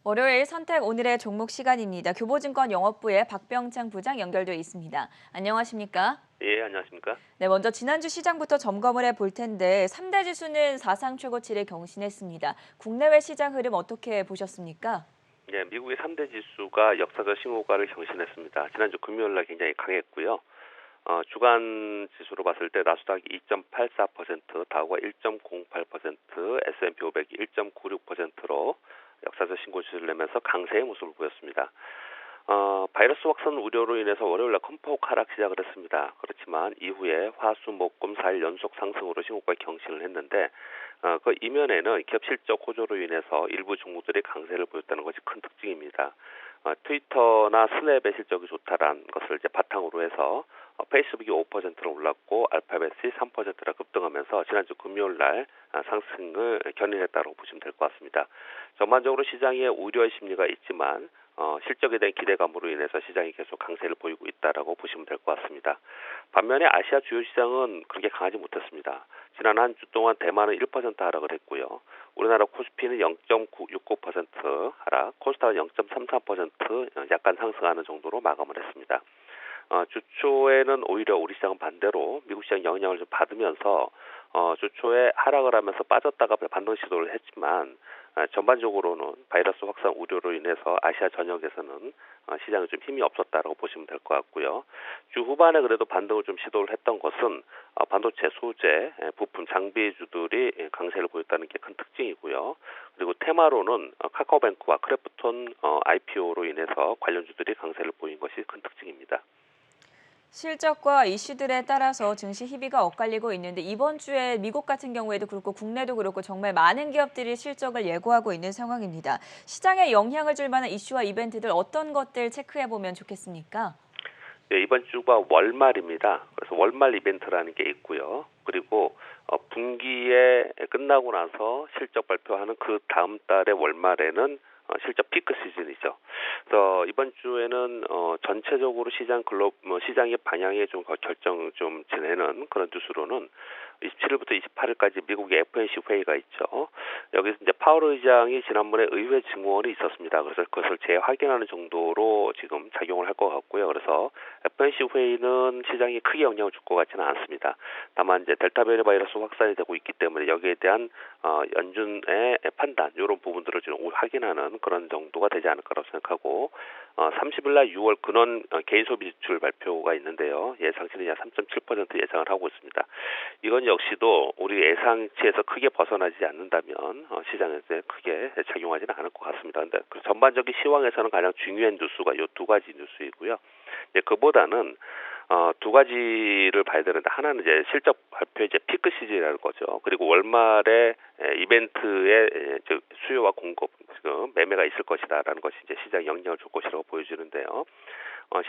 월요일 선택 오늘의 종목 시간입니다. 교보증권 영업부의 박병창 부장 연결돼 있습니다. 안녕하십니까? 예, 안녕하십니까? 네, 먼저 지난주 시장부터 점검을 해볼 텐데 3대 지수는 사상 최고치를 경신했습니다. 국내외 시장 흐름 어떻게 보셨습니까? 예, 미국의 3대 지수가 역사적 신고가를 경신했습니다. 지난주 금요일 날 굉장히 강했고요. 주간 지수로 봤을 때 나스닥이 2.84%, 다우가 1.08%, S&P 500이 1.96%로 역사적 신고치를 내면서 강세의 모습을 보였습니다. 바이러스 확산 우려로 인해서 월요일날 컴폭 하락 시작을 했습니다. 그렇지만 이후에 화, 수, 목, 금 4일 연속 상승으로 신고가 경신을 했는데 그 이면에는 기업 실적 호조로 인해서 일부 종목들이 강세를 보였다는 것이 큰 특징입니다. 트위터나 스냅의 실적이 좋다라는 것을 이제 바탕으로 해서 페이스북이 5%로 올랐고 알파벳이 3%나 급등하면서 지난주 금요일 날 상승을 견인했다고 보시면 될 것 같습니다. 전반적으로 시장에 우려의 심리가 있지만 실적에 대한 기대감으로 인해서 시장이 계속 강세를 보이고 있다라고 보시면 될 것 같습니다. 반면에 아시아 주요 시장은 그렇게 강하지 못했습니다. 지난 한 주 동안 대만은 1% 하락을 했고요. 우리나라 코스피는 0.69% 하락, 코스닥은 0.33% 약간 상승하는 정도로 마감을 했습니다. 주초에는 오히려 우리 시장은 반대로 미국 시장 영향을 좀 받으면서 주초에 하락을 하면서 빠졌다가 반등 시도를 했지만 전반적으로는 바이러스 확산 우려로 인해서 아시아 전역에서는 시장에 좀 힘이 없었다라고 보시면 될 것 같고요. 주 후반에 그래도 반등을 좀 시도를 했던 것은 반도체, 소재, 부품, 장비주들이 강세를 보였다는 게 큰 특징이고요. 그리고 테마로는 카카오뱅크와 크래프톤 IPO로 인해서 관련주들이 강세를 보인 것이 큰 특징입니다. 실적과 이슈들에 따라서 증시 희비가 엇갈리고 있는데 이번 주에 미국 같은 경우에도 그렇고 국내도 그렇고 정말 많은 기업들이 실적을 예고하고 있는 상황입니다. 시장에 영향을 줄 만한 이슈와 이벤트들 어떤 것들 체크해보면 좋겠습니까? 네, 이번 주가 월말입니다. 그래서 월말 이벤트라는 게 있고요. 그리고 분기에 끝나고 나서 실적 발표하는 그 다음 달의 월말에는 실적 피크 시즌이죠. 그래서 이번 주에는 전체적으로 시장의 방향에 좀 결정 좀 지내는 그런 뉴스로는 27일부터 28일까지 미국의 FOMC 회의가 있죠. 여기서 이제 파월 의장이 지난번에 의회 증언이 있었습니다. 그래서 그것을 재확인하는 정도로 지금 작용을 할 것 같고요. 그래서 FOMC 회의는 시장에 크게 영향을 줄 것 같지는 않습니다. 다만 이제 델타 변이 바이러스 확산이 되고 있기 때문에 여기에 대한 연준의 판단 이런 부분들을 좀 확인하는 그런 정도가 되지 않을 거라고 생각하고 30일 날 6월 근원 개인 소비 지출 발표가 있는데요. 예상치는 약 3.7% 예상을 하고 있습니다. 이건 역시도 우리 예상치에서 크게 벗어나지 않는다면 시장에서 크게 작용하지는 않을 것 같습니다. 근데 그 전반적인 시황에서는 가장 중요한 뉴스가 이 두 가지 뉴스이고요. 그보다는 두 가지를 봐야 되는데 하나는 이제 실적 발표 이제 피크 시즌이라는 거죠. 그리고 월말에 이벤트의 즉 수요와 공급 지금 매매가 있을 것이다라는 것이 이제 시장 영향을 줄 것이라고 보여지는데요.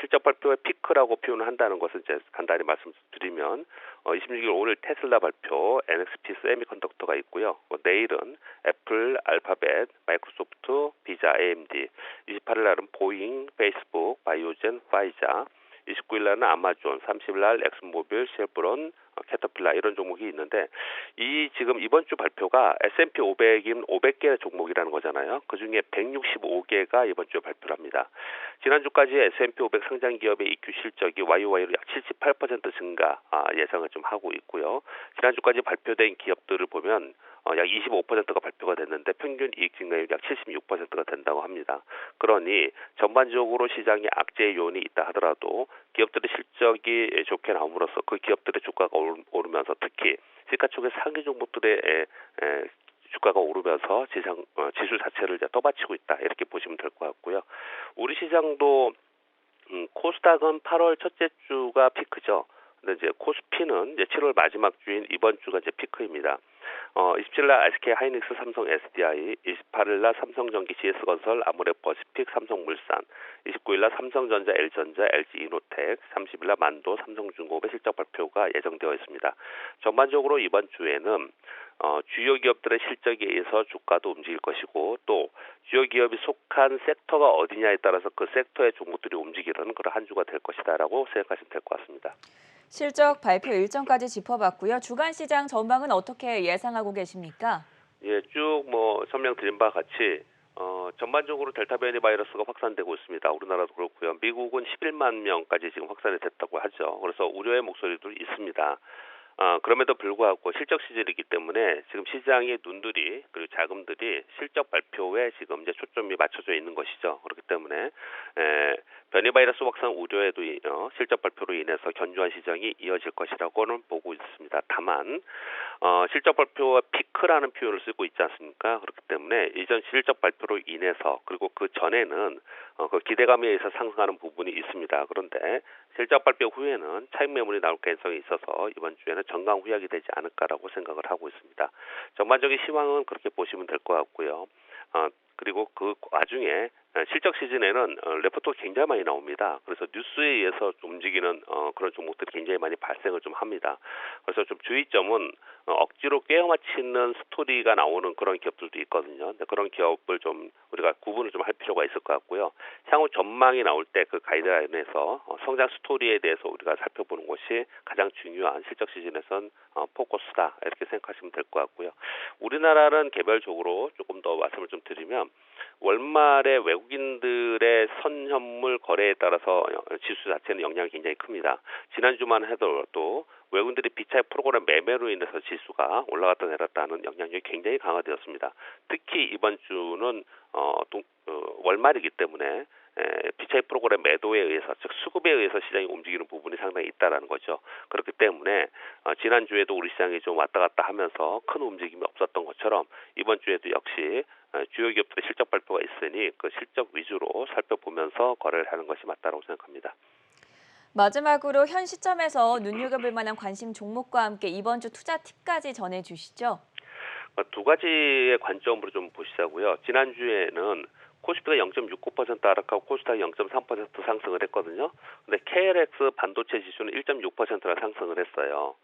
실적 발표의 피크라고 표현을 한다는 것은 이제 간단히 말씀드리면 26일 오늘 테슬라 발표, NXP 세미컨덕터가 있고요. 내일은 애플, 알파벳, 마이크로소프트, 비자, AMD, 28일 날은 보잉, 페이스북, 바이오젠, 파이자, 29일 날은 아마존, 30일 날 엑슨모빌, 쉐브론, 캐터필라 이런 종목이 있는데 이 지금 이번 주 발표가 S&P 500인 500개 종목이라는 거잖아요. 그중에 165개가 이번 주에 발표를 합니다. 지난주까지 S&P 500 상장 기업의 EQ 실적이 YOY로 약 78% 증가 예상을 좀 하고 있고요. 지난주까지 발표된 기업들을 보면 약 25%가 발표가 됐는데 평균 이익 증가율이 약 76%가 된다고 합니다. 그러니 전반적으로 시장에 악재 요인이 있다 하더라도 기업들의 실적이 좋게 나옴으로써 그 기업들의 주가가 오르면서 특히 시가총액 상위 종목들의 주가가 오르면서 지수 자체를 이제 떠받치고 있다 이렇게 보시면 될 것 같고요. 우리 시장도 코스닥은 8월 첫째 주가 피크죠. 근데 이제 코스피는 이제 7월 마지막 주인 이번 주가 이제 피크입니다. 27일 날 SK 하이닉스, 삼성 SDI, 28일 날 삼성전기, GS건설, 아모레퍼시픽, 삼성물산, 29일 날 삼성전자, LG전자, LG이노텍, 30일 날 만도, 삼성중공업의 실적 발표가 예정되어 있습니다. 전반적으로 이번 주에는 주요 기업들의 실적에 의해서 주가도 움직일 것이고 또 주요 기업이 속한 섹터가 어디냐에 따라서 그 섹터의 종목들이 움직이는 그런 한 주가 될 것이다라고 생각하시면 될 것 같습니다. 실적 발표 일정까지 짚어봤고요. 주간 시장 전망은 어떻게 예상하고 계십니까? 예, 쭉 설명드린 바와 같이 전반적으로 델타 변이 바이러스가 확산되고 있습니다. 우리나라도 그렇고요. 미국은 11만 명까지 지금 확산이 됐다고 하죠. 그래서 우려의 목소리도 있습니다. 그럼에도 불구하고 실적 시즌이기 때문에 지금 시장의 눈들이 그리고 자금들이 실적 발표에 지금 이제 초점이 맞춰져 있는 것이죠. 그렇기 때문에 변이 바이러스 확산 우려에도 실적 발표로 인해서 견조한 시장이 이어질 것이라고는 보고 있습니다. 다만 실적 발표와 피크라는 표현을 쓰고 있지 않습니까? 그렇기 때문에 이전 실적 발표로 인해서 그리고 그 전에는 그 기대감에 의해서 상승하는 부분이 있습니다. 그런데 실적 발표 후에는 차익 매물이 나올 가능성이 있어서 이번 주에는 정강 후약이 되지 않을까라고 생각을 하고 있습니다. 전반적인 시황은 그렇게 보시면 될 것 같고요. 그리고 그 와중에 실적 시즌에는 레포트가 굉장히 많이 나옵니다. 그래서 뉴스에 의해서 움직이는 그런 종목들이 굉장히 많이 발생을 좀 합니다. 그래서 좀 주의점은 억지로 꿰어 맞추는 스토리가 나오는 그런 기업들도 있거든요. 근데 그런 기업을 좀 우리가 구분을 좀 할 필요가 있을 것 같고요. 향후 전망이 나올 때 그 가이드라인에서 성장 스토리에 대해서 우리가 살펴보는 것이 가장 중요한 실적 시즌에선 포커스다 이렇게 생각하시면 될 것 같고요. 우리나라는 개별적으로 조금 더 말씀을 좀 드리면 월말에 외국인들의 선현물 거래에 따라서 지수 자체는 영향이 굉장히 큽니다. 지난주만 해도 또 외국인들이 비차익 프로그램 매매로 인해서 지수가 올라갔다 내렸다 하는 영향력이 굉장히 강화되었습니다. 특히 이번 주는 월말이기 때문에 비차익 프로그램 매도에 의해서 즉 수급에 의해서 시장이 움직이는 부분이 상당히 있다라는 거죠. 그렇기 때문에 지난주에도 우리 시장이 좀 왔다 갔다 하면서 큰 움직임이 없었던 것처럼 이번 주에도 역시 주요 기업들의 실적 발표가 있으니 그 실적 위주로 살펴보면서 거래를 하는 것이 맞다고 생각합니다. 마지막으로 현 시점에서 눈여겨볼 만한 관심 종목과 함께 이번 주 투자 팁까지 전해주시죠. 두 가지의 관점으로 좀 보시자고요. 지난주에는 코스피가 0.69% 하락하고 코스닥이 0.3% 상승을 했거든요. 근데 KLX 반도체 지수는 1.6%나 상승을 했어요.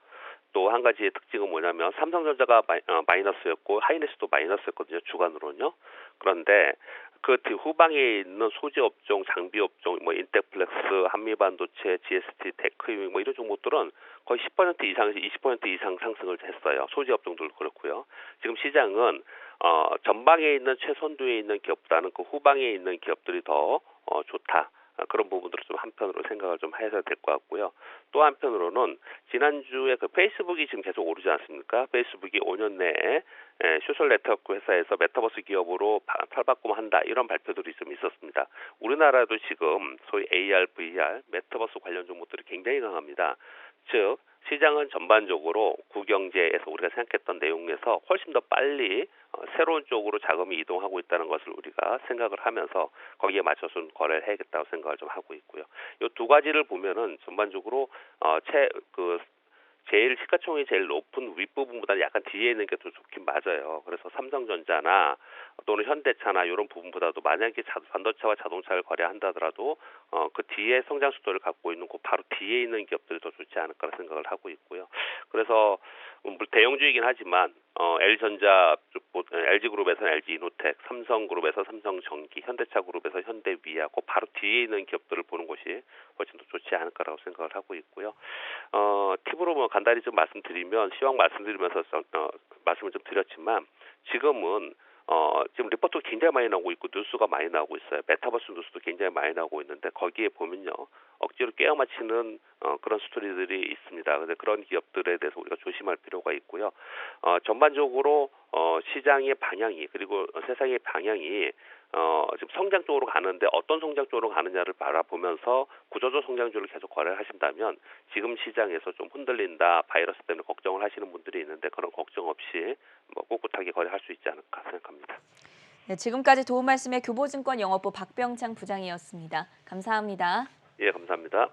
또 한 가지의 특징은 뭐냐면 삼성전자가 마이너스였고 하이닉스도 마이너스였거든요. 주간으로는요. 그런데 그 후방에 있는 소재 업종, 장비 업종, 뭐 인텍플렉스, 한미반도체, GST, 테크유밍 뭐 이런 종목들은 거의 10% 이상에서 20% 이상 상승을 했어요. 소재 업종들도 그렇고요. 지금 시장은 전방에 있는 최선두에 있는 기업보다는 그 후방에 있는 기업들이 더 좋다. 그런 부분들을 좀 한편으로 생각을 좀 해야 될 것 같고요. 또 한편으로는 지난주에 그 페이스북이 지금 계속 오르지 않습니까? 페이스북이 5년 내에 소셜 네트워크 회사에서 메타버스 기업으로 탈바꿈한다 이런 발표들이 좀 있었습니다. 우리나라도 지금 소위 AR, VR, 메타버스 관련 종목들이 굉장히 강합니다. 즉 시장은 전반적으로 구경제에서 우리가 생각했던 내용에서 훨씬 더 빨리 새로운 쪽으로 자금이 이동하고 있다는 것을 우리가 생각을 하면서 거기에 맞춰서 거래를 해야겠다고 생각을 좀 하고 있고요. 이 두 가지를 보면은 전반적으로 제일 시가총액이 제일 높은 윗부분보다 약간 뒤에 있는 게 더 좋긴 맞아요. 그래서 삼성전자나 또는 현대차나 이런 부분보다도 만약에 반도체와 자동차를 거래한다더라도 그 뒤에 성장 속도를 갖고 있는 그 바로 뒤에 있는 기업들이 더 좋지 않을까 생각을 하고 있고요. 그래서 대형주이긴 하지만 LG전자, LG그룹에서는 LG이노텍, 삼성그룹에서 삼성전기, 현대차그룹에서 현대위아 그 바로 뒤에 있는 기업들을 보는 것이 훨씬 더 좋지 않을까라고 생각을 하고 있고요. 팁으로 뭐 간단히 좀 말씀드리면 시황 말씀드리면서 말씀을 좀 드렸지만 지금은 지금 리포트가 굉장히 많이 나오고 있고 뉴스가 많이 나오고 있어요. 메타버스 뉴스도 굉장히 많이 나오고 있는데 거기에 보면요. 억지로 깨어 맞히는 그런 스토리들이 있습니다. 근데 그런 기업들에 대해서 우리가 조심할 필요가 있고요. 전반적으로 시장의 방향이 그리고 세상의 방향이 지금 성장 쪽으로 가는데 어떤 성장 쪽으로 가느냐를 바라보면서 구조적 성장주를 계속 거래를 하신다면 지금 시장에서 좀 흔들린다, 바이러스 때문에 걱정을 하시는 분들이 있는데 그런 걱정 없이 뭐 꿋꿋하게 거래할 수 있지 않을까 생각합니다. 네, 지금까지 도움 말씀의 교보증권 영업부 박병창 부장이었습니다. 감사합니다. 예, 감사합니다.